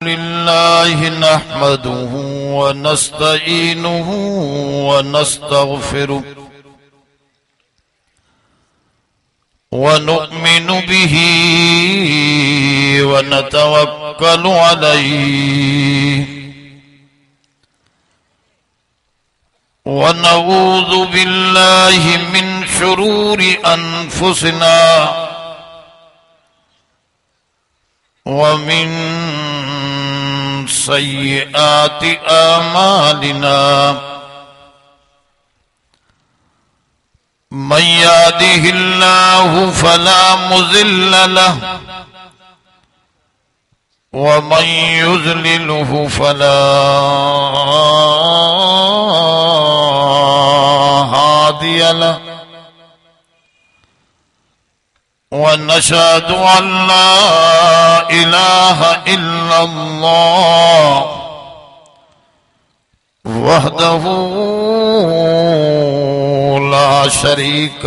लिल्लाहि नहमदुहु व नस्तईनुहु व नस्तगफिरुहु व नु'मिनु बिही व नतवक्कलु अलैहि व नऊज़ु बिल्लाहि मिन शुरूरि अनफुसिना व मिन सय्यिआति आमालिना मन यहदिहिल्लाहु फला मुज़िल्ल लहु व मन युज़्लिलहु फला हादिय लहु व नशहदु अल्ला इलाहा इल्लल्लाह वहदहु ला शरीक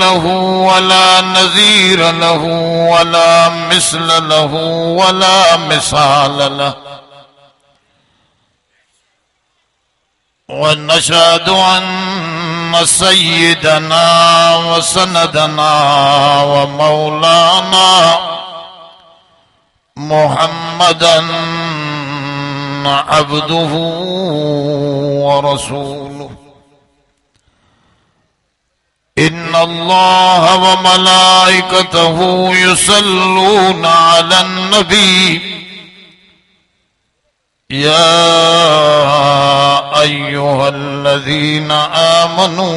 लहु वला नज़ीर लहु वला मिस्ल लहु वला मिसाल लहु व नशहदु अन्न सय्यदना व सनदना व मौलाना मुहम्मदन अब्दुहु व रसूलुहु इन्नल्लाह व मलाइकतहु युसल्लूना अलन नबी या अय्युहल्लज़ीना आमनू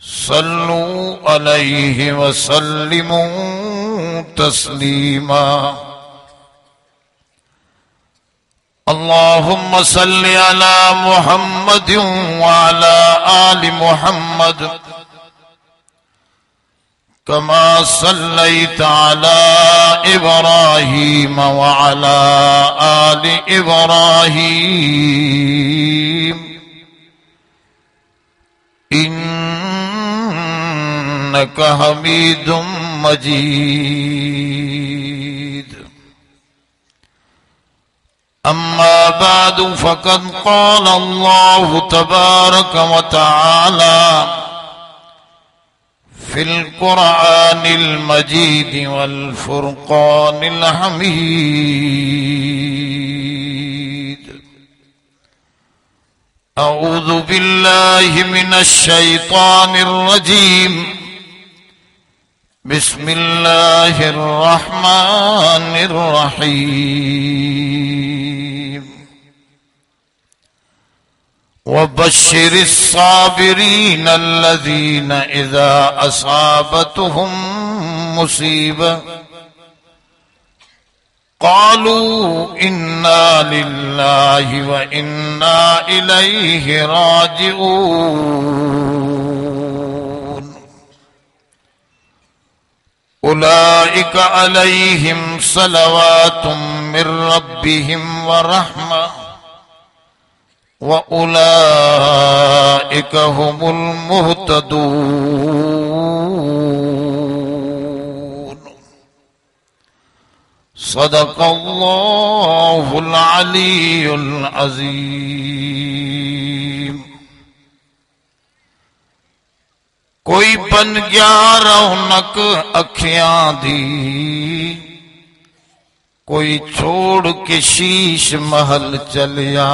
सल्लू अलैहि व सल्लिमू तस्लीमा। अल्लाहुम्म सल्लि अला मुहम्मद व अला आलि मुहम्मद कमा सल्लैत अला इब्राहीम व अला आलि इब्राहीम इन्नका हमीदुम मजीद। अम्मा बादु फ़क़द क़ाल अल्लाहु तबारक व तआला फिल क़ुरआनिल मजीद वल फ़ुरक़ानिल हमीद। अऊज़ु बिल्लाहि मिनश शैतानिर रजीम। बिस्मिल्लाहिर रहमानिर रहीम। वबश्शिरिस साबिरीन अल्लज़ीन इज़ा असाबतहुम मुसीबह क़ालू इन्ना लिल्लाहि व इन्ना इलैहि राजिऊन। उलाइका अलैहिम सलवातुम मिर रब्बिहिम व रहमा व उलाइका हुमुल मुहतदून। सदक़ल्लाहुल अलीयुल अज़ीम। कोई बन गया रौनक अखियां दी, कोई छोड़ के शीश महल चलिया।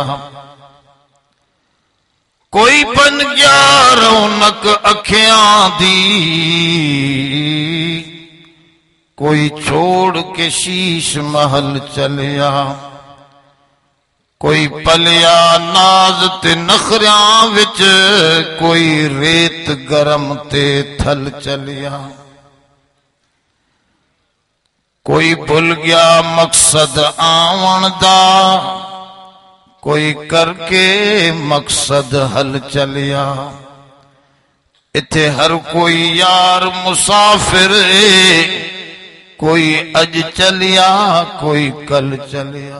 कोई बन गया रौनक अखियां दी, कोई छोड़ के शीश महल चलिया। कोई पलिया नाज ते नखरियां विच, कोई रेत गरम ते थल चलिया। कोई भुल गया मकसद आवन दा, कोई करके मकसद हल चलिया। इथे हर कोई यार मुसाफिर है, कोई अज चलिया कोई कल चलिया।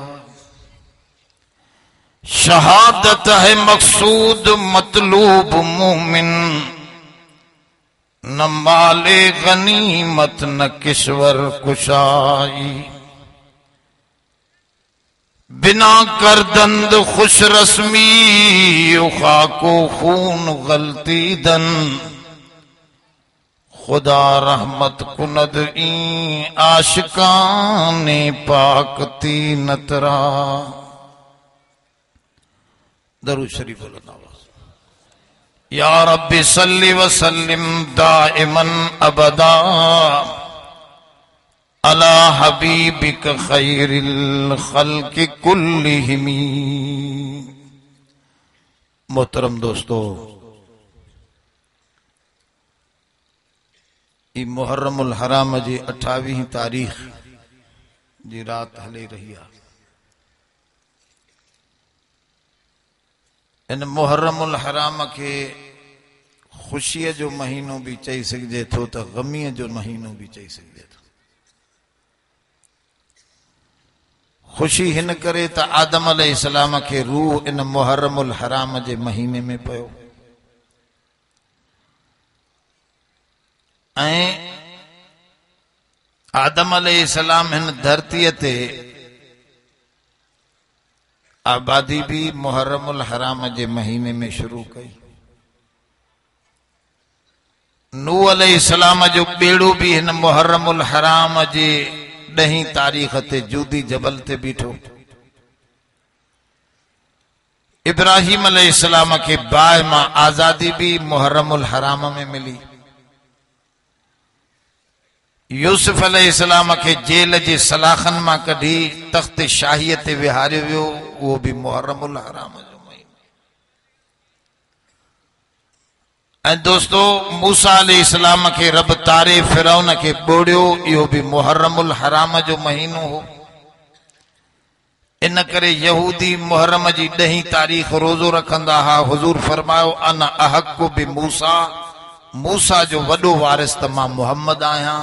शहादत है मकसूद मतलूब मोमिन, न माले गनीमत न किश्वर कुशाई, बिना करदंद खुश रस्मी खाको खून गलती दन, खुदा रहमत कुनद ई आशिकाने पाकती नतरा। दरूद शरीफ बोलो ना। या रब्बी सल्ली व सल्लिम दाइमन अबदा अला हबीबिक खैरिल खल्क़ि कुल्लिहिम। मोहतरम दोस्तों, ई मुहर्रमुल हराम जी 28 तारीख जी रात हले रही आहे। इन मुहर्रमुल हराम के खुशीअ जो महीनो भी चई सघिजे थो त गमीअ जो महीनो भी चई सघिजे थो। खुशी हिन करे त आदम अलैहिस्सलाम के रूह इन मुहर्रमुल हराम जे महीने में पयो ऐं आदम अलैहिस्सलाम हिन धरतीअ ते आबादी भी मुहर्रमुल हराम जे महीने में शुरू कई। नूह अलैहिस्सलाम जो बेड़ो भी हिन मुहर्रमुल हराम जे 10 तारीख ते जूदी जबल ते बीठो। इब्राहिम अलैहिस्सलाम के बाय मां आजादी भी मुहर्रमुल हराम में मिली। यूसुफ अलैहिस्सलाम के जेल जे सलाखन मां कढी तख्त शाहीअ ते विहारियो वियो, वो भी मुहर्रमुल हराम जो महीनो। ऐं दोस्तों, मूसा अलैहिस्सलाम के रब तारे फिरौन के बोड़ियो, इहो भी मुहर्रमुल हराम जो महीनो हो। इन करे यहूदी मुहर्रम जी 10 तारीख रोजो रखंदा हा। हुजूर फरमायो, अना अहक्कु बि मूसा, मूसा जो वॾो वारिस त मां मुहम्मद आहियां।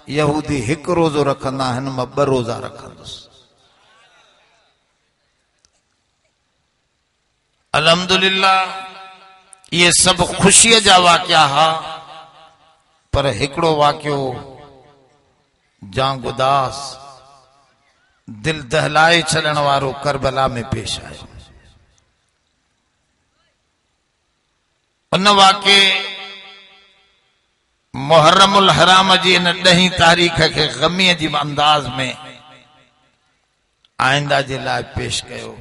यहूदी 1 रोजो रखंदा आहिनि, मां 2 रोजा रखंदुसि। अल्हम्दुलिल्लाह, ये सब खुशीअ जा वाक़िया हा, पर हिकिड़ो वाक़ियो जां गुदास दिल दहलाए छॾण वारो करबला में पेश आयो। उन वाक़े मुहर्रमुल हराम जी इन 10 तारीख के गमीअ जी अंदाज में आइंदा जे लाइ पेश कयो,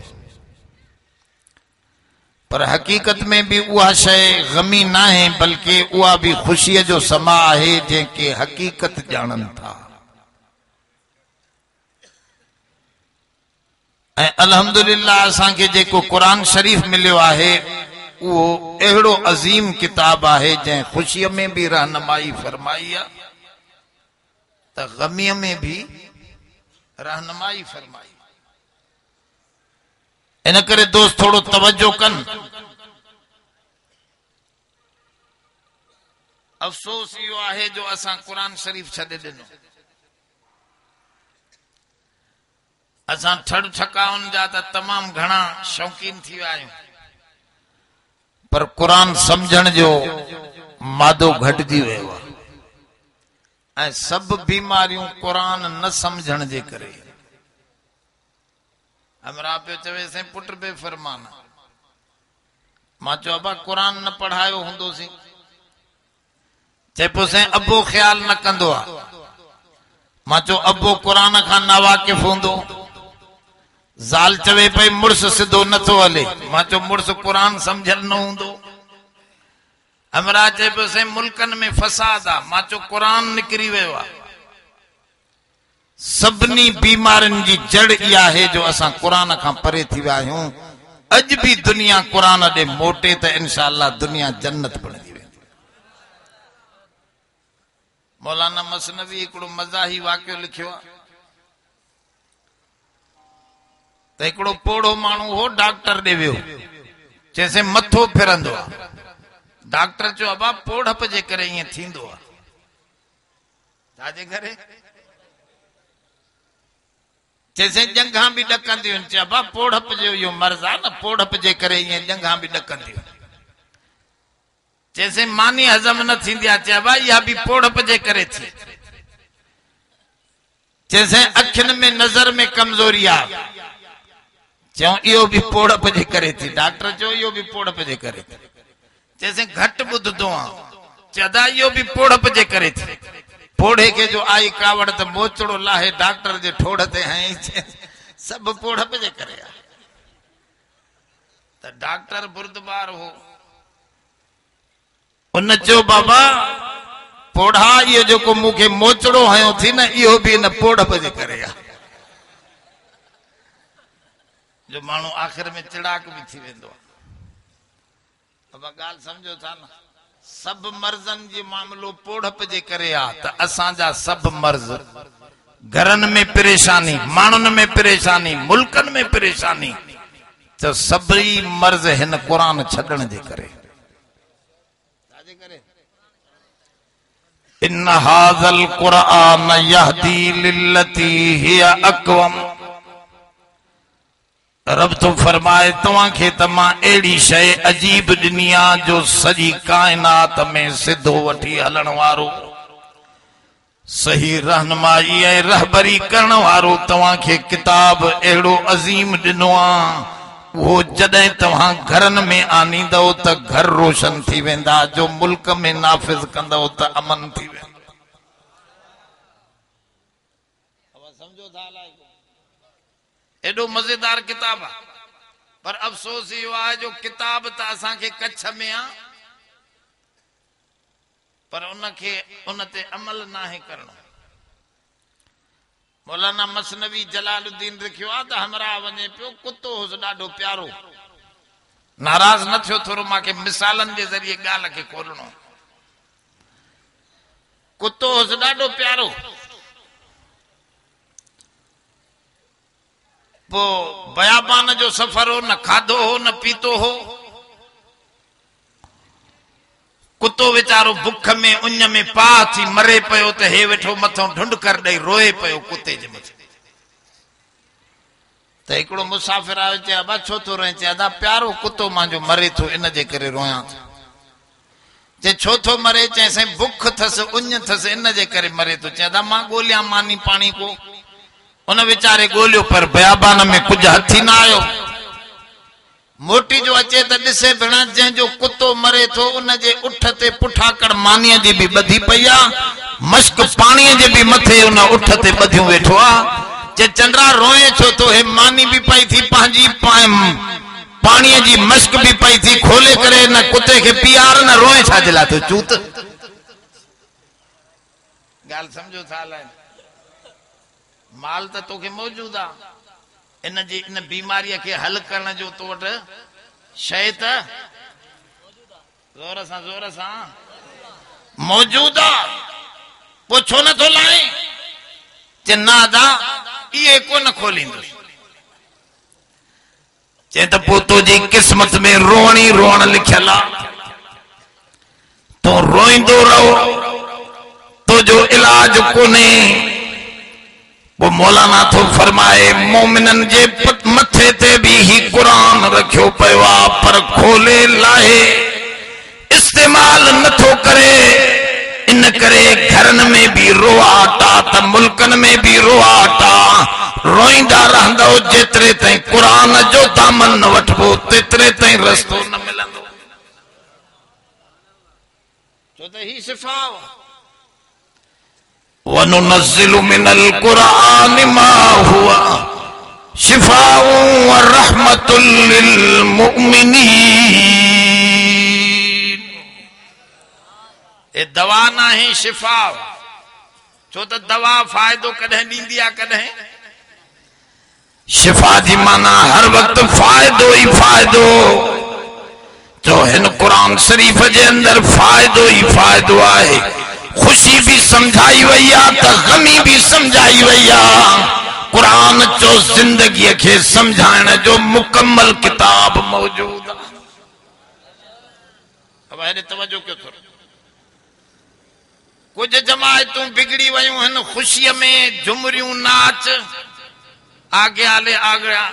पर हकीकत में भी उहा शय गमी ना है, बल्कि उहा भी खुशीअ जो समा है जंहिंखे हकीकत ॼाणनि था। ऐं अल्हम्दुलिल्लाह, असांखे जेको क़ुरान शरीफ मिलियो आहे वो अहिड़ो अजीम किताब है जै खुशी में भी रहनुमाई फरमाई है त गमीअ में भी रहनुमाई फरमाई। इन करे दोस्त थोड़ो तवज्जो कन। अफसोस यो आहे जो असां कुरान शरीफ छॾे ॾिनो। असां ठड़ ठकाउन जा त तमाम घणा शौकीन थी विया आहियूं, पर कुरान समझण जो मादो घटिजी वियो आहे। ऐं सब बीमारियूं कुरान न समझण जे करे। हमरा पियो चवे से पुट बे फरमान, मां चयो अबा कुरान न पढ़ायो हूंदोसीं। चए पियो से अबो ख्याल न कंदो आहे। मां चयो अबो कुरान खां नावाकिफ़ हूंदो। ज़ाल चवे पई मुड़स सिधो नथो हले। मां चयो मुड़स कुरान समझल न हूंदो। हमरा चए पियो से मुल्कन में फसाद आ। मां चयो कुरान निकिरी वियो आहे। सभिनी बीमारियुनि जी जड़ इहा है जो असां कुरान खां परे थी विया आहियूं। अॼु भी दुनिया कुरान ॾे मोटे त इंशाअल्लाह दुनिया जन्नत बणजी वेंदी। मौलाना मसनवी हिकिड़ो मज़ाही वाक़ियो लिखियो आहे त हिकिड़ो पोड़ो माण्हू हो डॉक्टर ॾे वियो। चइसे मथो फिरंदो आहे। डॉक्टर चयो अबा पोड़प जे करे ईअं थींदो आहे। छाजे करे? चइसे जंघां बि ॾकंदियूं आहिनि। चयो अबा पोड़प जो इहो मर्ज़ आहे न, पोड़प जे करे ईअं जंघां बि ॾकंदियूं। जैसे मानी हजम न थी चवा या भी पोड़प जे करे थी। जैसे अखिन में नजर में कमजोरी आ चो यो भी पोड़प जे करे थी। डॉक्टर चो यो भी पोड़प जे करे थी। जैसे घट बुधदो चदा यो भी पोड़प जे करे थी। पोड़े के जो आई कावड़ तो मोचड़ो लाहे डॉक्टर जे ठोड़ ते हैं सब पोड़प जे करे। तो डॉक्टर बुर्दबार हो उन चो बाबा पोड़ा ये जो को मुखे मोचड़ो हयो थी ना यो भी न पोड़प जे करे। जो मानू आखिर में चिड़ाक भी थी वेंदो। अब गाल समझो था ना सब मर्जन जी मामलो पोड़प जे करे आ। त असा जा सब मर्ज घरन में परेशानी मानुन में परेशानी मुल्कन में परेशानी तो सबरी मर्ज हिन कुरान छडण जे करे। इन हाज़ल कुरान यहदी लिल्लती हिया अक़वम। रब तो फरमाए तवा के तमा एड़ी शय अजीब दुनिया जो सजी कायनात में सिद्धो वठी हलण वारो सही रहनुमाई ऐं रहबरी करण वारो तवा के किताब एड़ो अजीम दिनो आ। वो जदे तवा घरन में आनींदो त घर रोशन थी वेंदा। जो मुल्क में नाफिज कंदो त अमन थी वेंदो। अब समझो था एडो मजेदार किताब आ। पर अफसोस यो आ जो किताब त असा के कच्छ में आ पर उनके उनते अमल ना है करनो। मौलाना मसनवी जलालुद्दीन रखियो आ त हमरा वने पियो कुत्तो हुस ॾाढो प्यारो। नाराज न थियो थोरो माके मिसालन जे जरिए गाल के खोलणो। कुत्तो हुस ॾाढो प्यारो। पो बयाबान जो सफर हो न खाधो हो न पीतो हो। कुत्तो बेचारो भुख में उन में पा थी मरे पयो तो हे वेठो मथो ढुंड कर दई रोए पयो कुत्ते जे मथे। तो एकड़ो मुसाफिर आयो चे अबा छो तो रोए चे अदा प्यारो कुत्तो मांजो मरे थो इन जे करे रोया थो। जे छो थो मरे चे से भुख थस उन थस इन जे करे मरे तो चे अदा मां गोलिया मानी पानी को। उन बेचारे गोलियो पर बयाबान में कुछ हथी ना आयो। मोटी जो अचे त दिसे बिना जे जो कुत्तो मरे थो उन जे उठ ते पुठाकड़ मानी जी भी बधी पया मश्क पानी जे भी मथे उन उठ ते बधियो वेठो आ। जे चंद्रा रोए छो तो हे मानी भी पई थी पांजी पानी जी मश्क भी पई थी खोले करे न कुत्ते के पियार न रोए छा दिला तो चूत। गाल समझो था ला माल त तोखे मौजूद आ। इन जी इन बीमारी के हल करण जो तो वट शय त जोर सा मौजूद आ। पो छो न थो लाए चे ना दा ये को न खोलींदो चे त पो तो जी किस्मत में रोणी रोण लिखियल आ। तो रोईंदो रहो तो जो इलाज कोने। वो मौलाना तो फरमाए मोमिनन जे मथे ते भी ही कुरान रखियो पयो आ पर खोले लाहे इस्तेमाल नथो करे। इन करे घरन में भी रोआटा त मुल्कन में भी रोआटा। रोईंदा रहंदो जेतरे ताईं कुरान जो दामन न वठबो तेतरे ताईं रस्तो न मिलंदो। छो त ही सिफाव वनुनज़्ज़िलु मिनल कुरान मा हुआ शिफाउ व रहमतुल लिल मुमिनीन। ए दवा ना है शिफा। छो त दवा फायदो कदे दींदी आ कदे शिफा जी माना हर वक्त फायदो ही फायदो। जो हिन कुरान शरीफ जे अंदर फायदो ही फायदो आए। खुशी भी समझाई वही आ त गमी भी समझाई वही आ। कुरान जो जिंदगी के समझाने जो मुकम्मल किताब मौजूद है। अब है तवज्जो क्यों थोड़ा कुछ जमायतों बिगड़ी वयूं हन खुशी में झुमरियूं नाच आगे आले आगया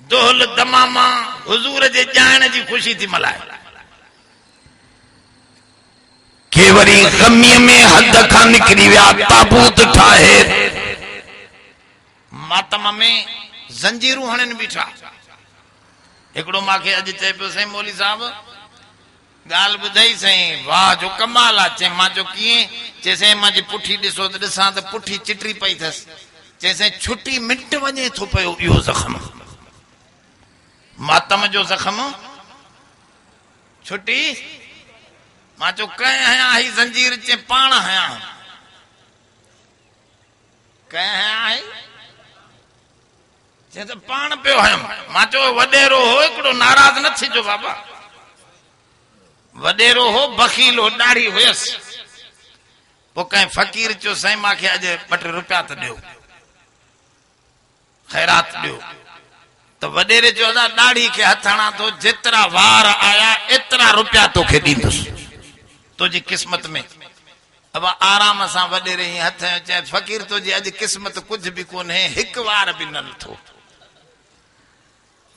दोहल दमामा हुजूर जे जान जी खुशी थी मलाए। के वरी गमीअ में हद खां निकिरी विया ताबूत ठाहे मातम में जंजीरूं हणन बीठा। एकड़ो माखे अज चे पे सही मौली साहब गाल बुधाई सही वाह जो कमाल आ चे मां जो किए जैसे मां जी पुठी दिसो त दिसा त पुठी चिटरी पई थस जैसे छुट्टी मिंट वने थो पयो यो जख्म मातम जो जख्म छुट्टी मां जो कह हया ही जंजीर चे पाण हया कह हया है जे तो पाण पे हम मां जो वडेरो हो एकड़ो नाराज न थी जो बाबा वडेरो हो बखील हो दाढ़ी होयस वो कहीं फकीर चो सही मां के अज 2 रुपया तो दियो खैरात दियो तो वडेरे जो अदा दाढ़ी के हथाणा तो जितरा वार आया इतरा रुपया तो के दींदुस तुझी किस्मत में अब आराम से वडेरे ही हथ चाहे फकीर तो जी अज किस्मत कुछ भी कोन है एक वार भी न थो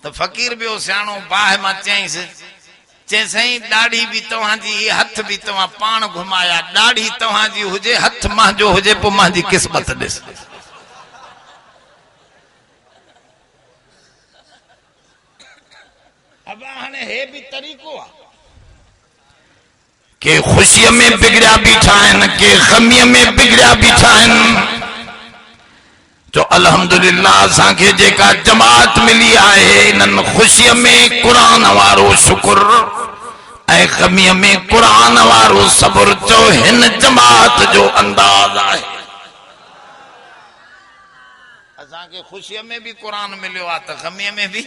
तो फकीर भी सियाणो बाह मां चईस चे सही दाढ़ी भी तव्हांजी हथ भी तव्हां पाण घुमाया दाढ़ी तव्हांजी हुजे हथ मां जो हुजे पो मां जी किस्मत दिस अब हाने हे भी तरीको आ के खुशी में बिगड़िया बीठा है के गमीअ में बिगड़िया बीठा है जो अल्हम्दुलिल्लाह असांखे जेका जमात मिली है इन खुशी में कुरान वारो शुक्र ऐ गमीअ में कुरान वारो सब्र जो हिन जमात जो अंदाज है असांखे खुशी में भी कुरान मिलियो आ त गमीअ में भी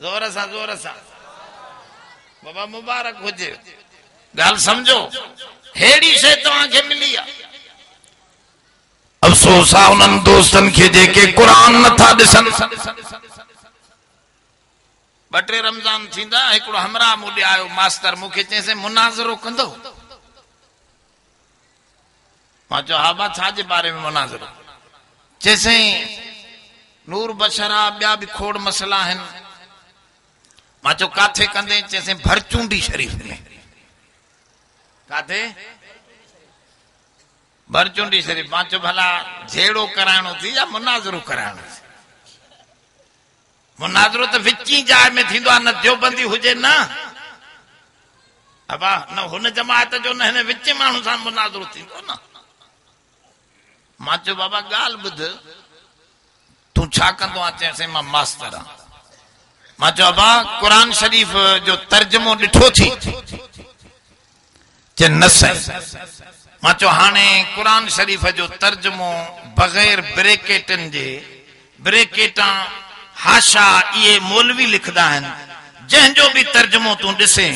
जोर सा बाबा मुबारक हुजे गाल समझो हेड़ी शे तव्हांखे मिली आ अफसोस आ उन दोस्तन के जेके कुरान न था दिसन 2-3 रमजान थींदा एकड़ो हमरा मुडे आयो मास्टर मुखे चेसे मुनाज़रो कंदो मां जो हाबा छा जे बारे में मुनाज़रो चेसे नूर बशरा बिया भी खोड़ मसला हन मां जो काथे कंदे चेसे भरचूंडी शरीफ में काथे भरचूंडी शरीफ मां जो भला झेड़ो कराणो थी या मुनाज़रो कराणो मुनाज़रो तो विची जाय में थींदो न देवबंदी हुजे न अबा न हुन जमात जो न हिन विच माण्हू सां मुनाज़रो थींदो न मां जो बाबा गाल बुध तू छा कंदो आ चेसे मां मास्टर आ मां जो बाबा कुरान शरीफ जो तर्जुमो डिठो थी चे नस मां चो हाने कुरान शरीफ जो तर्जुमो बगैर ब्रेकेटन जे ब्रेकेटा हाशा ये मौलवी लिखदा हन जंहिंजो भी तर्जुमो तू दिसे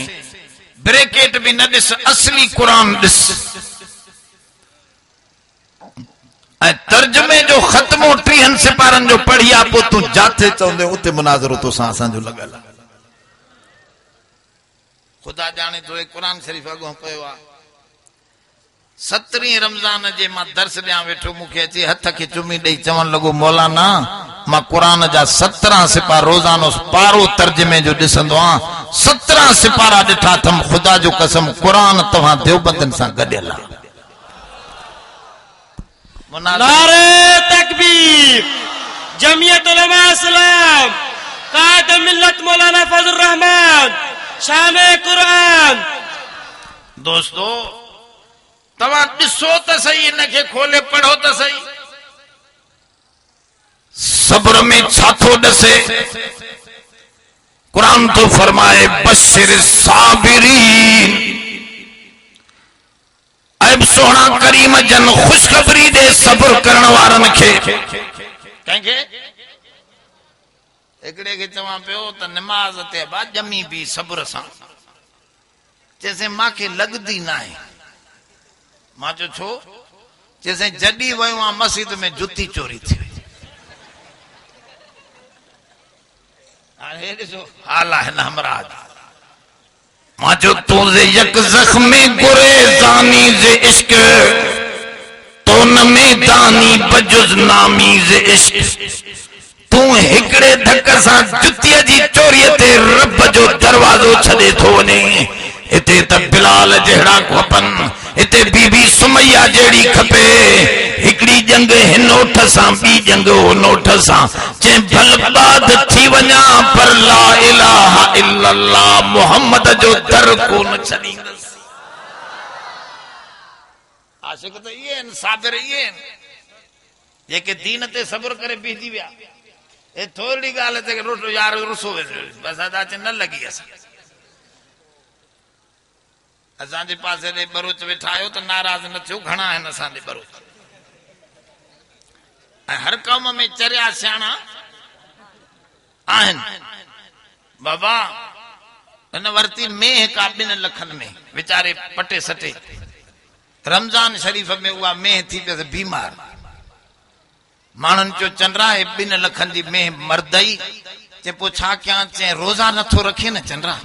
ब्रेकेट भी न दिस असली कुरान दिस ऐ तर्जुमे जो खत्मो 3 सिपारन जो पढ़िया पो तू जाते चौंदे उते मुनाज़रो तो सा असा जो लगल खुदा जाने तो कुरान शरीफ अगो पयो आ 17 रमजान जे मां दर्स दिया वेठो मुखे अची हथ के चुमी दई चवन लगो मौलाना मां कुरान जा 17 सिपा रोजानो पारो तर्जुमे जो दिसंदो आ 17 सिपारा दिठा थम खुदा जो कसम कुरान तवा देवबंदन सा गडियल नारे तकबीर जमीयत उलमा इस्लाम कायद मिल्लत मौलाना फजल रहमान शामे कुरान दोस्तों तवा दिसो त सही इनके खोले पढ़ो त सही सब्र में छाथो दसे कुरान तो फरमाए बशिर साबिरीन अब सोना करीम जन खुशखबरी दे सब्र करण वारन के कंके एकड़े के चवा पियो त नमाज ते बा जमी भी सब्र सा जैसे मां के लगदी ना है मां जो छो जैसे जडी वयो मस्जिद में जुती चोरी थी अरे ॾिसो हाल है ना हमरा मां जो तुझे यक जख्म गुरेजानी जे इश्क तो न में दानी बजुज नामी जे इश्क तू हिकड़े धक सा जुतिया जी चोरी ते रब जो दरवाजो छदे थो वने हिते त बिलाल जहिड़ा खपन, हिते बीबी सुमैया जहिड़ी खपे। हिकड़ी जंग हिन ओठ सां, ॿी जंग हुन ओठ सां, चए भलबाद थी वञा पर ला इलाहा इल्लल्लाह मुहम्मद जो दर कोन छॾींदसि। आशिक तो ये आहिनि, साबिर ये आहिनि जेके दीन ते सब्र करे बीहजी विया। ए थोड़ी ॻाल्हि ते रोटो यार रुसो बस अचे न लगी असांजे पासे ॾे बरूच वेठा आहियो त नाराज़ न थियो, घणा आहिनि असांजे बरूच। ऐं हर क़ौम में चरिया सियाणा आहिनि। बाबा हिन वरती मेह का 2 लखनि में वीचारे पटे सटे, रमजान शरीफ में उहा मेह थी पियसि बीमार। माण्हुनि चयो चंद्रा 2 लखनि जी मेह मरदई। चए पोइ छा कयां? चए रोज़ा नथो रखे न चंद्रा।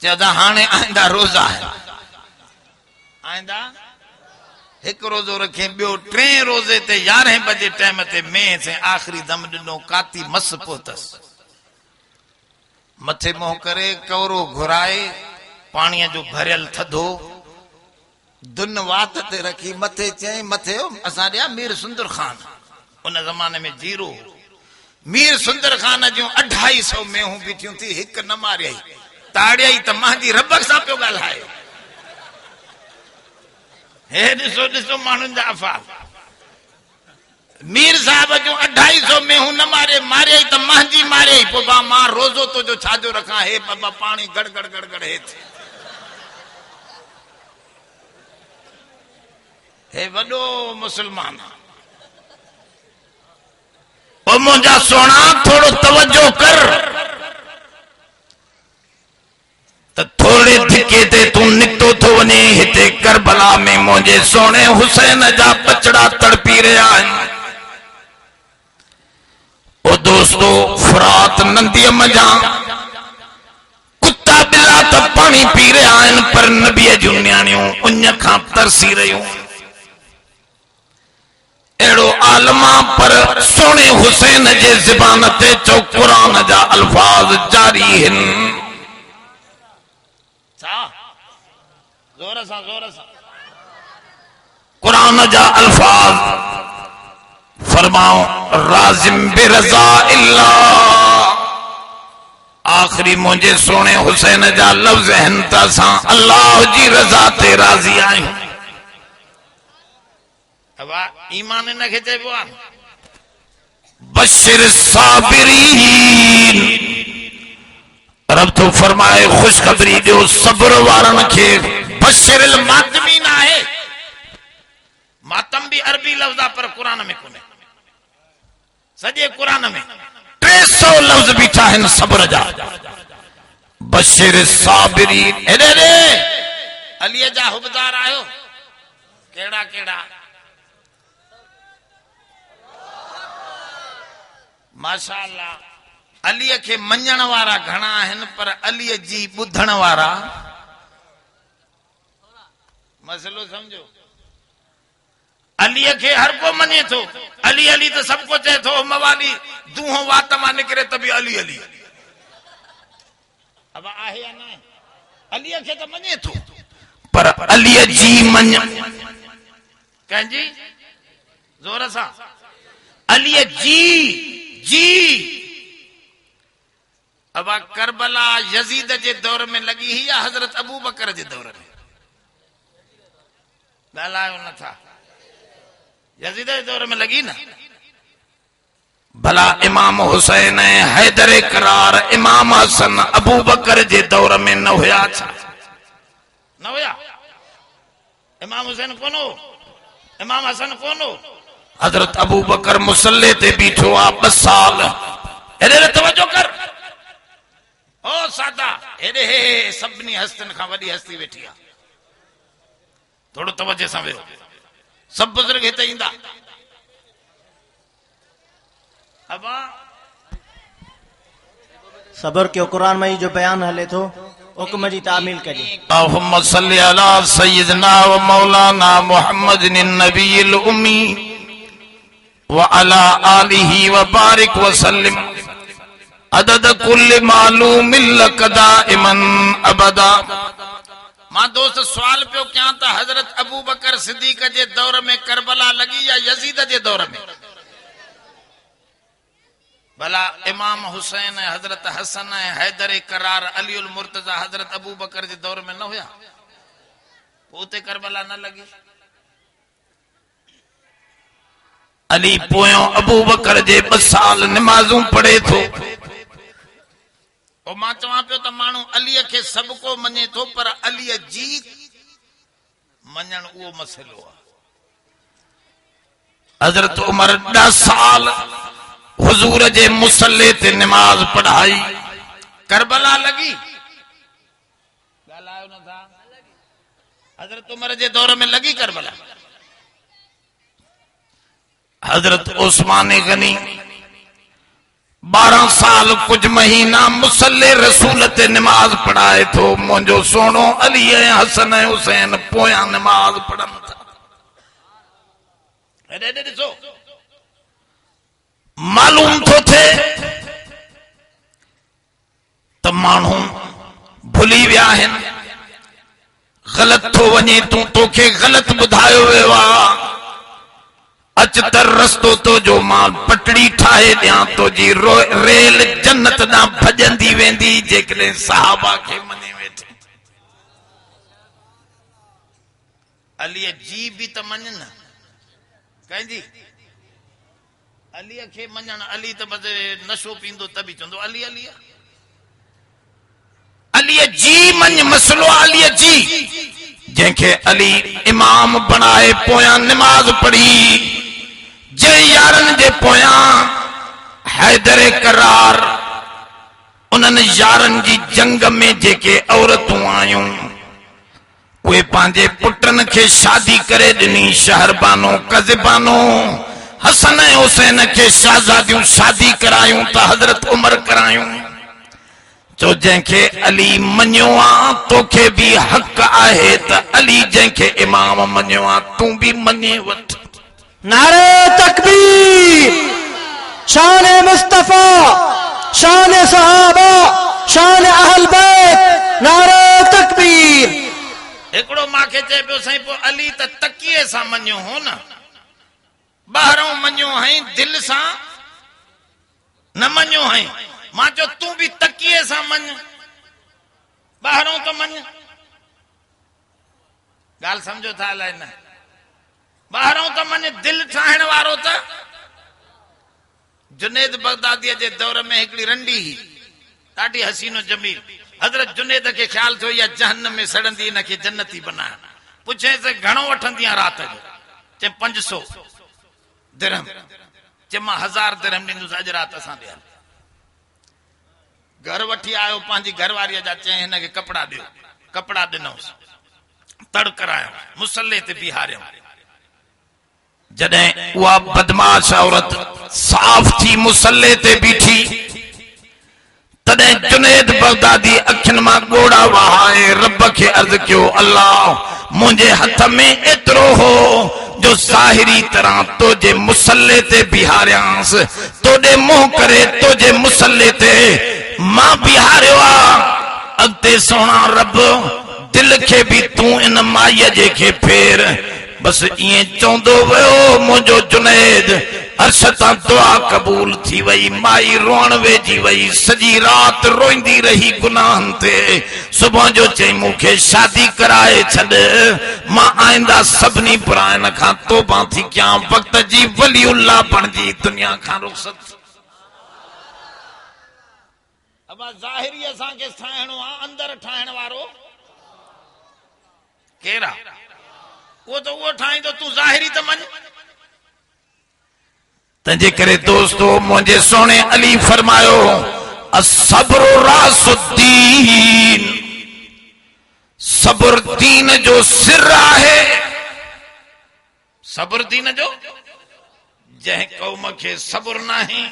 चवंदा हाणे आईंदा रोज़ा है, आईंदा 1 रोज़ो रखे, ॿियो 3 रोज़े ते 11 बजे टाइम ते मेह से आख़िरी दम ॾिनो, काती मस पहुतसि। मथे मोह करे कवरो घुराए, पाणीअ जो भरियल थधो दुन वात ते रखी मथे। चई मथे असां ॾिया मीर सुंदर खान, उन ज़माने में जीरो। मीर सुंदर खान जूं 250 मेहूं बीठियूं थी, हिक न मारियई, ताड़ियई त मांजी रब सां पियो ॻाल्हाए। हे ॾिसो ॾिसो माण्हुनि जा अफ़ाल। मीर साहब जूं 250 मेहूं न मारे, मारियई त मांजी मारियई। पोइ बा मां रोज़ो तो जो छाजो रखां? हे बाबा पाणी गड़ गड़ गड़ गड़ हेठि। हे वॾो मुसलमान। ओ मुंहिंजा सोना थोड़ो तवज्जो कर त थोड़े धिके ते तू निकतो थो वञे। हिते करबला में मुंहिंजे सोने हुसैन जा बचड़ा तड़पी रहिया आहिनि। ओ दोस्तो फरात नंदीअ मजा कुत्ता बिला त पानी पी रहिया आहिनि, पर नबीअ जूं न्याणियूं उन खां तरसी रहियूं। एड़ो आलमा पर सोने हुसैन जे ज़बान ते चो कुरान जा अल्फाज जारी हिन। जोर सां कुरान जा अल्फाज फरमाओ राजिम बिरज़ा इल्लाह। आखिरी मुंहिंजे सोने हुसैन जा लफ्ज़ हिन त असां अल्लाह जी रज़ा ते राज़ी आहियूं। ईमान न खे चइबो आहे बशिर साबिरीन। रब तो फरमाए खुशखबरी ॾियो सब्र वारनि खे। बशिरिल मातमीन आहे। मातम भी अरबी लफ्ज़ आहे पर कुरान में कोन्हे। सॼे कुरान में 300 लफ्ज़ बीठा आहिनि सब्र जा। बशिर साबिरीन। हेॾे अलीअ जा हुबदार आहियो? कहिड़ा कहिड़ा? माशाअल्लाह। अलीअ खे मञण वारा घणा आहिनि, पर अलीअ जी ॿुधण वारा। मसलो समझो। अलीअ खे हर को मञे थो। अली अली तो सब को चए थो। मवाली दूहो वात मां निकिरे त बि अली अली। अब आहे या न? अलीअ खे त मञे थो, पर अलीअ जी मञ कंहिंजी? ज़ोर सां। अलीअ जी अब करबला यजीद जे दौर में लगी ही या हजरत अबू बकर जे दौर में? ॻाल्हायो नथा। यजीद जे दौर में लगी न। भला इमाम हुसैन हैदर करार इमाम हसन अबू बकर जे दौर में न हुया छा? न हुया? इमाम हुसैन कोन हो? इमाम हसन कोन हो? हजरत अबू बकर मुसल्ले ते बीठो आ 2 साल। हेॾे तवज्जो कर। ओ सादा हेॾे हे सभिनी हस्तियुनि खां वॾी हस्ती वेठी आहे। थोड़ो तवज्जो सां वेहो। सब बुजुर्ग हिते ईंदा। अबा सब्र के कुरान में जो बयान हले थो हुक्म जी तामील कजे। अल्लाहुम्मा सल्ली अला सय्यिदना व मौलाना मुहम्मदिन नबील उम्मी व अला आलिहि व बारिक व सल्लिम अदद कुल्ल मालूम लक दाइमन अबदा। मां दोस्त सवाल पियो कयां त हजरत अबू बकर सिद्दीक जे दौर में करबला लगी या यजीद जे दौर में? भला इमाम हुसैन हजरत हसन हैदर करार अली उल मुर्तजा हजरत अबू बकर जे दौर में न हुया? उते करबला न लगी? अली पोयों अबू बकर जे 2 साल नमाजूं पढ़े थो। ओ मां चवां पियो त माण्हू अलीअ खे सभु को मञे थो, पर अलीअ जी मञण उहो मसइलो आहे। हजरत उमर 10 साल हुजूर जे मुसल्ले ते नमाज पढ़ाई। करबला लगी? ॻाल्हायो न था। हजरत उमर जे दौर में लगी करबला? हजरत उस्मान गनी 12 साल कुछ महीना मुसल्ले रसूल ते नमाज पढ़ाए थो। मुंहिंजो सोनो अली ऐं हसन ऐं हुसैन पोयां नमाज पढ़नि था। ॾिसो मालूम थो थिए त माण्हू भुली विया आहिनि। ग़लति थो वञे, तूं तोखे ग़लति ॿुधायो वियो आहे। अच त रस्तो तो जो मां पटड़ी ठाहे ॾियां तो जी रेल जन्नत ॾांहुं भॼंदी वेंदी जेकॾहिं सहाबा खे मञे वेठे। अलीअ जी बि त मञ न कंहिंजी। अलीअ खे मञण, अली त बस नशो पींदो त बि चवंदो अली अली आहे। अलीअ जी मञ, मसलो अलीअ जी। जंहिंखे अली इमाम बणाए पोयां नमाज पढ़ी, जंहिं यारनि जे पोयां हैदर करार उन्हनि यारनि जी जंग में जेके औरतूं आयूं उहे पंहिंजे पुटनि खे शादी करे ॾिनी। शहरबानो कज़बानो हसन ऐं हुसैन खे शहजादियूं शादी करायूं त हजरत उमर करायूं। चो जंहिंखे अली मञियो आहे तोखे बि हक़ आहे त अली जंहिंखे इमाम मञियो आहे तूं बि मञे वठ। नारे तकबीर, शान मुस्तफा, शान सहाबा, शान अहल बैत, नारे तकबीर। हिकिड़ो मूंखे चए पियो साईं पोइ अली त तकिए सां मञियो हो न, ॿाहिरों मञियो हई, दिलि सां न मञियो हई। मां चयो तूं बि तकिए सां मञ, ॿाहिरों त मञ। ॻाल्हि सम्झो था अलाए न? ॿाहिरों त मञ, दिलि ठाहिण वारो त जुनेद बगदादीअ जे दौर में हिकिड़ी रंडी ही ॾाढी हसीनो जमील। हज़रत जुनेद खे ख़्याल थियो इहा जहन्नम में सड़ंदी, हिनखे जन्नती बनाइण। पुछेसि घणो वठंदी आहे राति जो? चए 500 दिरहम। चए मां 1000 दिरहम ॾींदुसि, अॼु राति असां ॾे हल। घर वठी आयो पंहिंजी घरवारीअ जा, चई हिनखे कपिड़ा ॾियो। कपिड़ा ॾिनोसि, तड़ करायो, मुसल्ले ते बीहारियो। जॾहिं उहा बदमाश औरत साफ़ थी मुसल्ले ते बीठी, तॾहिं जुनेद बगदादी अखियुनि मां ॻोड़ा वहाए रब खे अर्ज़ कयो, अल्लाह मुंहिंजे हथ में एतिरो हो जो ज़ाहिरी तरह तुझे मुसल्ले ते बीहारियांसि, तोॾे मुंहुं करे तुझे मुसल्ले ते मां बीहारियो आहे। अॻिते सोना रब दिलि खे बि तूं इन माईअ जे खे फेर। बस इएं चवंदो वियो मुंहिंजो जुनेद, अर्श तां दुआ क़बूल थी वई। माई रोअण वेझी वई, सॼी राति रोईंदी रही गुनाहनि ते। सुबुह जो चई मूंखे शादी कराए छॾ, मां आईंदा सभिनी बुराइनि खां तौबा थी कयां, वक़्त जी वलीउल्लाह बणिजी दुनिया खां रुख़सत। अब ज़ाहिरी असांखे ठाहिणो आहे, अंदर ठाहिण वारो केरु आहे? उहो त उहो ठाहींदो, तूं ज़ाहिरी त मञ। तंहिंजे करे दोस्तो मुंहिंजे सोने अली फरमायो, असब्रु रासुद्दीन, सब्र दीन जो सिर आहे। सब्र दीन जो, जंहिं क़ौम खे सब्र नाहे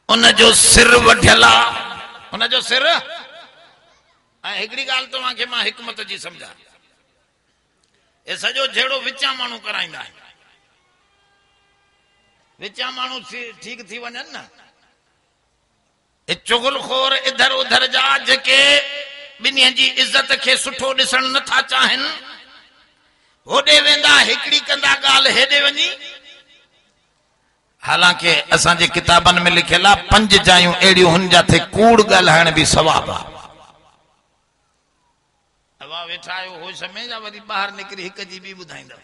उन जो सिर वढियल आहे। उन जो सिर। ऐं हिकिड़ी ॻाल्हि तव्हांखे मां हिकमत जी सम्झां, ये सॼो जहिड़ो विचा माण्हू कराईंदा आहिनि, विचा माण्हू ठीक थी वञनि न, चुगलखोर इधर उधर जा जेके बिन्हीं जी इज्जत के सुठो दिसण नथा चाहन होडे वेंदा हिकड़ी कंदा गाल हेडे वनी हालांकि असा जे किताबन में लिखियल आ 5 जायूं एड़ी हुन जाथे कूड़ गालहाण भी सवाब आ अवा वेठा आयो हो समय जा वरी बाहर निकरी हिक जी भी बुधाइंदा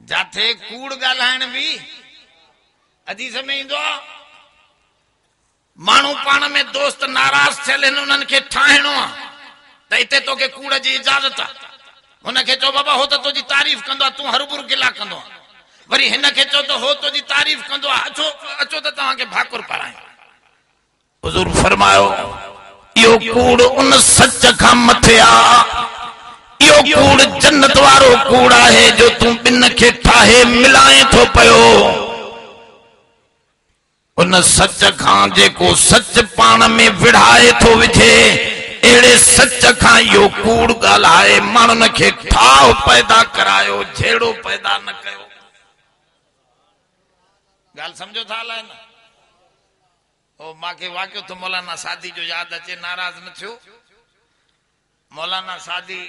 जाथे कूड़ गालहाण भी अजी समय इंदो मानू पान में दोस्त नाराज थियल उन्हन के ठाहिणो आ त इते तो के कूड़ जी इजाजत आ उनके चो बाबा हो तो तुझी तारीफ कंदो तू हरबुर गिला कंदो वरी हिन के चो तो हो तुझी तारीफ कंदो अचो अचो तो तवा के भाकुर पराए हुजूर फरमायो यो कूड़ उन सच का मथे आ यो कूड़ जन्नत वारो कूड़ है जो तू बिन के ठाहे मिलाए थो पयो उन सच खां जेको सच पान में विढ़ाए थो विझे एड़े सच खां यो कूड़ गालाए मानन के ठाव पैदा करायो झेड़ो पैदा न कयो गाल समझो था लाए ना ओ माके वाक्यो तो मौलाना सादी जो याद अचे नाराज न थियो मौलाना सादी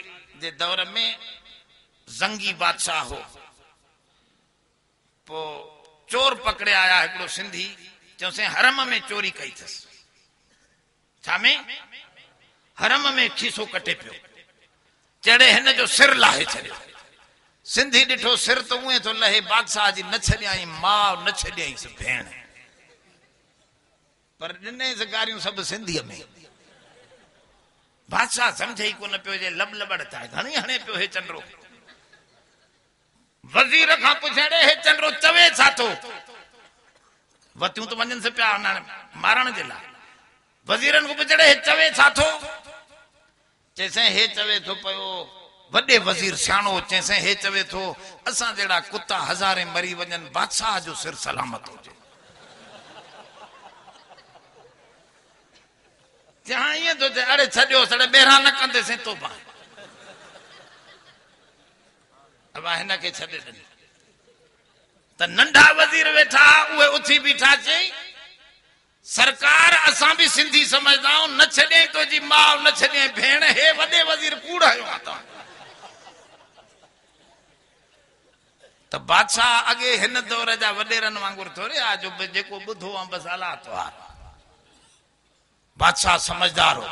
जे दौर में जंगी बादशाह हो पो चोर पकड़े आया एकड़ो सिंधी चौसे हरम में चोरी कई थस छा में हरम में खीसो कटे पियो चढ़े हिन जो सिर लाहे छड़ियो सिंधी डिठो सिर तो उए तो लहे बादशाह जी न छड़ियाई मां न छड़ियाई से भेण पर दिने ज़गारियूं सब सिंधी में बादशाह समझे को न पियो जे लब लबड़ था घणी हणे पियो हे चंद्रो वजीर खां पुछड़े हे चंद्रो चवे छातो वतियूं तो वंजन से पिया मारण जे ला वजीरन को पुछड़े हे चवे छातो चैसे हे चवे थो पयो वडे वजीर सियाणो चैसे हे चवे थो असा जेड़ा कुत्ता हजारे मरी वजन बादशाह जो सिर सलामत हो जहां ये तो अरे छड़ियो सड़े बेरा न कंदे से तो पा अब हिन के छड़े दे त नंढा वजीर वेठा उहे उथी बीठा चई सरकार असा भी सिंधी समझदाऊं न छड़े तो जी मां न छड़े भेण हे वडे वजीर कूड़ आयो आता त बादशाह अगे हिन दौर जा वडेरन वांगुर थोड़े आ जो जेको बुधो आ बस आला तो बादशाह समझदार हो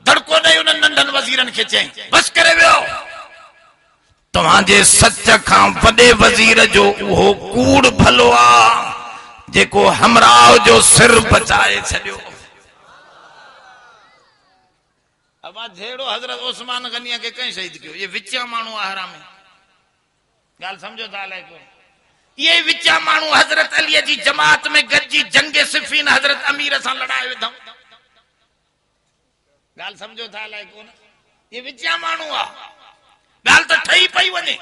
धड़को नहीं उन नंढन वजीरन के चई बस करे वियो तव्हांजे सच खां वडे वजीर जो वो कूड़ भलो आ जेको हमराव जो सिर बचाए छड़ियो अब झेड़ो हजरत उस्मान गनिया के कहीं शहीद कियो ये विचा मानू आ हरामी गाल समझो था लाए को ये विचा मानू हजरत अली जी जमात में गजी जंगे सिफीन हजरत अमीर से लड़ाए विधम गाल समझो था लाए को ये विचा मानू आ गाल तो ठई पई वने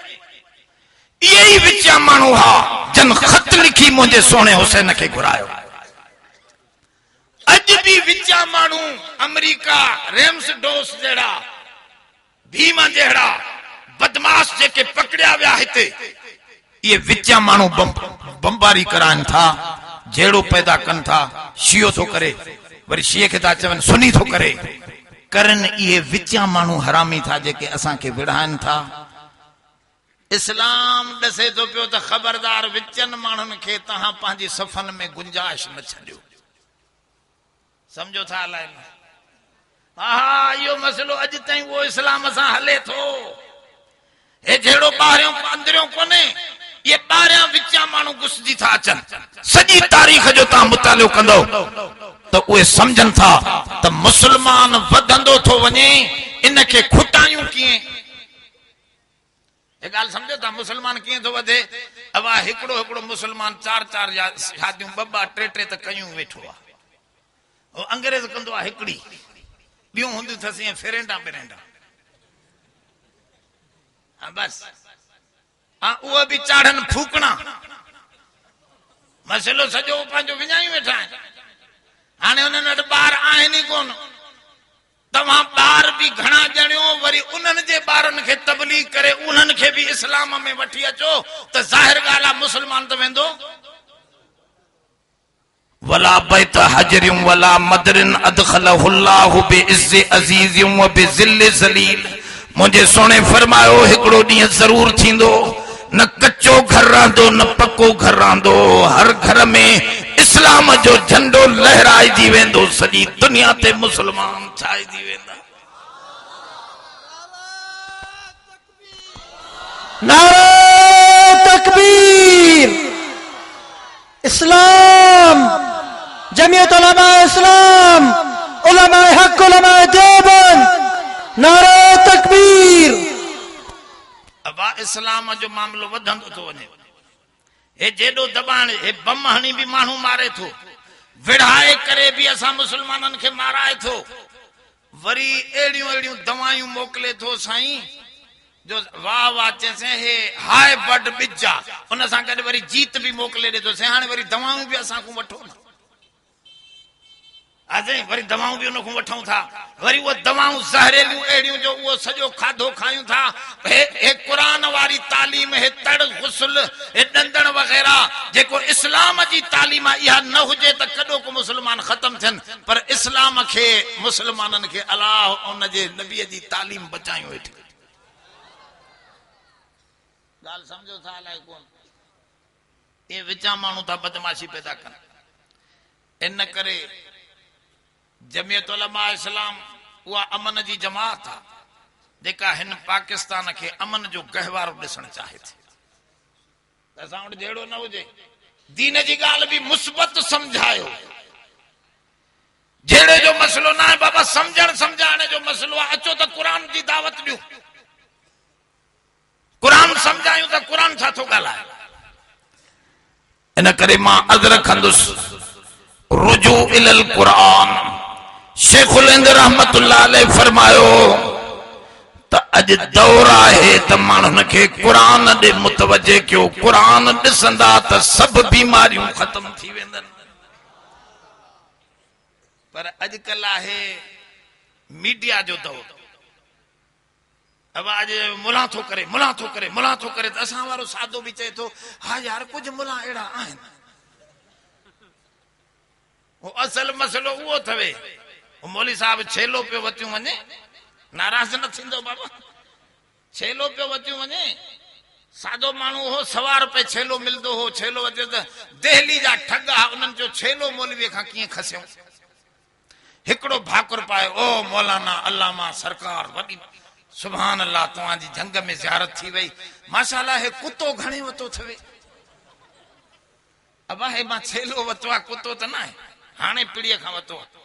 यही विचा मानू हा जन खत लिखी मुझे सोने हुसैन के घुरायो अज भी विचा मानू अमेरिका रेम्स डोस जेड़ा भीमा जेड़ा बदमाश जेके पकड़िया विया हिते ये विचा मानू बमबारी करान था जेड़ो पैदा कन था शियो तो करे वरी शिये के ता चवन सुनी तो करे करन ये विचा मानू हरामी था जेके असा के विढ़ान था इस्लाम दसे तो पियो तो खबरदार विचन मानन के तहां पांजी सफन में गुंजाइश न छड़ियो समझो था लाइन हा यो मसलो अज ताई वो इस्लाम सा हले थो ए जेड़ो बाहरियो अंदरियो कोने ये बाहरिया विचा मानू गुसजी था अचन सजी तारीख जो ता मुतालो कंदो तो उए समझन था त मुसलमान वधंदो थो वने इनके खुटायूं किए एक गाल समझो था मुसलमान किए तो वधे अब हिकड़ो हिकड़ो मुसलमान 4-4 शादियों 2-2 त कयूं वेठो आ ओ अंग्रेज कंदो आ हिकड़ी बियो हुंदी थसी फेरेंडा बेरेंडा हां बस हां वो भी चाड़न फूकना मसलो सजो पांजो विञाई वेठा हाने उन्हनि वटि ॿार आहिनि ई कोन तव्हां ॿार बि घणा ॼणियो वरी उन्हनि जे ॿारनि खे तबलीग करे उन्हनि खे बि इस्लाम में वठी अचो त ज़ाहिर ॻाल्हि आहे मुस्लमान त वेंदो वला बैत हजरिन वला मदरिन अदखलहुल्लाहु बिइज़्ज़ि अज़ीज़िन व बिज़िल्ल ज़लील। मुझे सोने फरमायो हिकड़ो ॾींहुं जरूर थींदो, न कच्चो घर रहंदो न पक्को घर रहंदो, हर घर में इस्लाम जो झंडो लहराइजी वेंदो, सॼी दुनिया ते मुसलमान छाइजी वेंदा। नारे तकबीर। इस्लाम, जमीयत उलमा इस्लाम, उलमा हक, उलमा देवबंद, नारे तकबीर। अब इस्लाम जो मामलो वधंदो थो वञे। हे जेॾो दबाण, हे बम हणी भी माण्हू मारे थो, विढ़ाए करे भी असां मुसलमाननि खे माराए थो, वरी अहिड़ियूं अहिड़ियूं दवायूं मोकिले थो साईं जो वाह वाह चेसे हे हाय बड बिजा, उन सां गॾु वरी जीत भी मोकिले ॾे थो। हाणे वरी दवाऊं भी असां खां वठो न, असां वरी दवाऊं भी उन खां वठूं था, वरी उहे दवाऊं ज़हरीलियूं अहिड़ियूं जो उहो सॼो खाधो खायूं था। हे क़ुरान वारी तालीम, हे तड़ गुस्ल, हे ॾंदण वग़ैरह जेको इस्लाम जी तालीम आहे, इहा न हुजे त कॾो को मुसलमान ख़तम थियनि, पर इस्लाम खे मुसलमाननि खे अलाह उन जे नबीअ जी तालीम बचायूं वेठी। ॻाल्हि सम्झो था अलाए कोन, ये विचा माण्हू था बदमाशी पैदा कनि। इन करे जमीयत उलमा इस्लाम उहा अमन जी जमात आहे जेका हिन पाकिस्तान खे अमन जो गहवारो ॾिसणु चाहे थी। असां वटि जहिड़ो न हुजे, दीन जी ॻाल्हि बि मुस्बत सम्झायो, जहिड़े जो मसलो न आहे बाबा, सम्झण सम्झाइण जो मसलो आहे। अचो त क़ुरान जी दावत ॾियूं, क़ुरान सम्झायूं त क़ुरान छा थो ॻाल्हाए। इन करे मां अर्ज़ रखंदुसि रुजू इलल क़ुरान। शेखुल हिंद रहमतुल्लाह अलैह फरमायो त अॼु दौर आहे त माण्हुनि खे क़ुरान ॾे मुतवजे कयो। क़ुरान ॾिसंदा त सभु बीमारियूं ख़त्म थी वेंदनि। पर अॼुकल्ह आहे मीडिया जो दौर। अब अॼु मुला थो करे, मुला थो करे, मुला थो करे, त असां वारो सादो बि चए थो हा यार कुझु मुला अहिड़ा आहिनि। असल मसलो उहो थवे, मौली साहब छेलो पियो वतियूं वञे, नाराज़ न थींदो बाबा, छेलो पियो वतियूं वञे, सादो माण्हू हो, ₹1.25 छेलो मिलंदो हो, छेलो वतियो त दिल्ली जा ठग हा, उन्हनि जो छेलो मौलवीअ खां कीअं खसियूं। हिकिड़ो भाकुर पाए, ओ मौलाना अल्लामा सरकार वॾी सुभान अल्लाह, तव्हांजी जंग में ज़ियारत थी वई, माशाअल्लाह, हे कुतो घणे वतो थवे। अबा हे मां छेलो वतो आहे, कुतो त न आहे, हाणे पीढ़ीअ खां वतो आहे।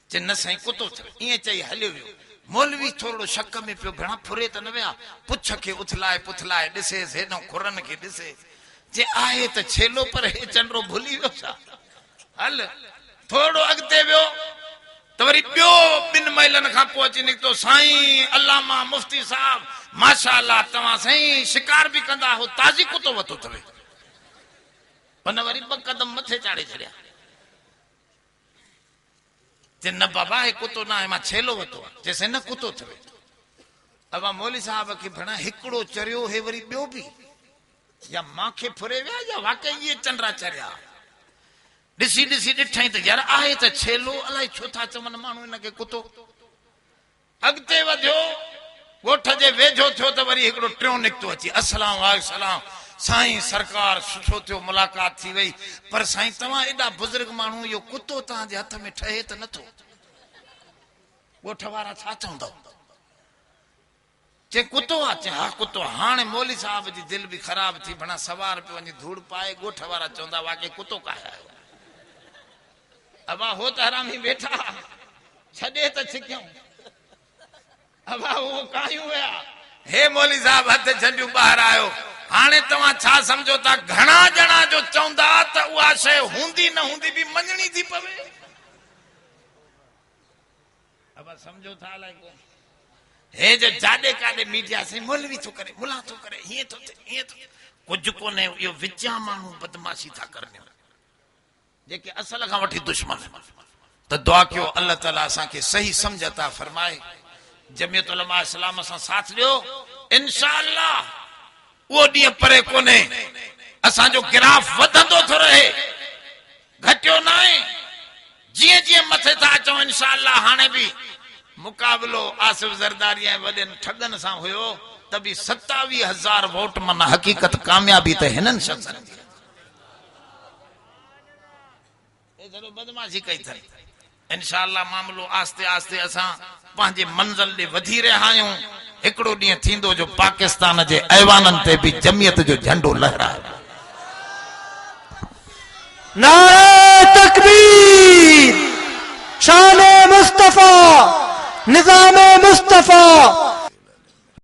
चे न साईं कुतो थवे, ईअं चई हलियो वियो। मौलवी थोरो शक में पियो, घणा फुरे त न विया, पुछ खे उथलाए पुथलाए ॾिसेसि, हेॾो खुरनि खे ॾिसे, जे आहे त छेलो, पर हे चंडो भुली वियो छा। हल थोरो अॻिते वियो त वरी ॿियो 2 महीननि खां पोइ अची निकितो, साईं अल्लामा मुफ्ती साहब माशाअल्लाह, तव्हां साईं शिकार बि कंदा हो, ताज़ी कुतो वतो थवे। हुन वरी 2 कदम मथे चाढ़े छॾिया, जे न बाबा हे कुतो न आहे, मां छेलो वतो आहे। चेसि न कुतो थवे। अब मौली साहब खे भेण हिकिड़ो चरियो, हे वरी ॿियो बि, या मांखे फुरे विया या वाकई इहे चंडरा चरिया। ॾिसी ॾिसी ॾिठई त यार आहे त छेलो, अलाए छो था चवनि माण्हू हिनखे कुतो। अॻिते वधियो, ॻोठ जे वेझो थियो त वरी हिकिड़ो टियों निकितो अची, अस्सलाम वालेकुम साईं सरकार, सुठो थियो मुलाक़ात थी वई, पर साईं तव्हां एॾा बुज़ुर्ग माण्हू, इहो कुतो तव्हांजे हथ में ठहे त नथो। ॻोठ वारा छा चवंदव? चे कुतो आहे, चे हा कुतो। हाणे मौली साहब जी दिलि बि ख़राब थी, भणा सवार पियो वञी धूड़ पाए, ॻोठ वारा चवंदा वाकई कुतो काहे आयो। अबा हो त हरामी वेठा, छॾे त छिकियूं। अबा उहो कायूं विया, हे मौली साहब हथ छॾियूं ॿाहिरि आयो। हाणे तव्हां छा सम्झो था, घणा ॼणा जो चवंदा त उहा शइ हूंदी न हूंदी बि मञणी थी पवे। अब सम्झो था अलाए कोन, हे जो जाॾे काॾे मीडिया से मौलवी थो करे, मुला थो करे, हीअं थो थिए, हीअं थो, कुझु कोन्हे। इहो विचा माण्हू बदमाशी था करनि, जेके असल खां वठी दुश्मन। त दुआ कयो अल्लाह ताला असांखे सही सम्झ अता फरमाए, जमीयत उलमा इस्लाम सां साथ ॾियो, इंशाअल्लाह उहो ॾींहुं परे कोन्हे, असांजो गिराफ वधंदो थो रहे, घटियो ना है जिए जिए मथे था अचो इंशाअल्लाह हाने भी मुकाबलो आसिफ ज़रदारी ऐं वॾनि ठगन सां हुयो त बि 27,000 वोट माना हकीकत कामयाबी त हिननि शख़्सनि जी ए जरो बदमाशी कई थई इंशाअल्लाह मामलो आस्ते आस्ते असां पंहिंजे मंज़िल ॾे वधी रहिया आहियूं हिकिड़ो ॾींहुं थींदो जो पाकिस्तान जे ऐवाननि ते बि जमियत जो झंडो लहराए नारे तकबीर शान मुस्तफा निजाम मुस्तफा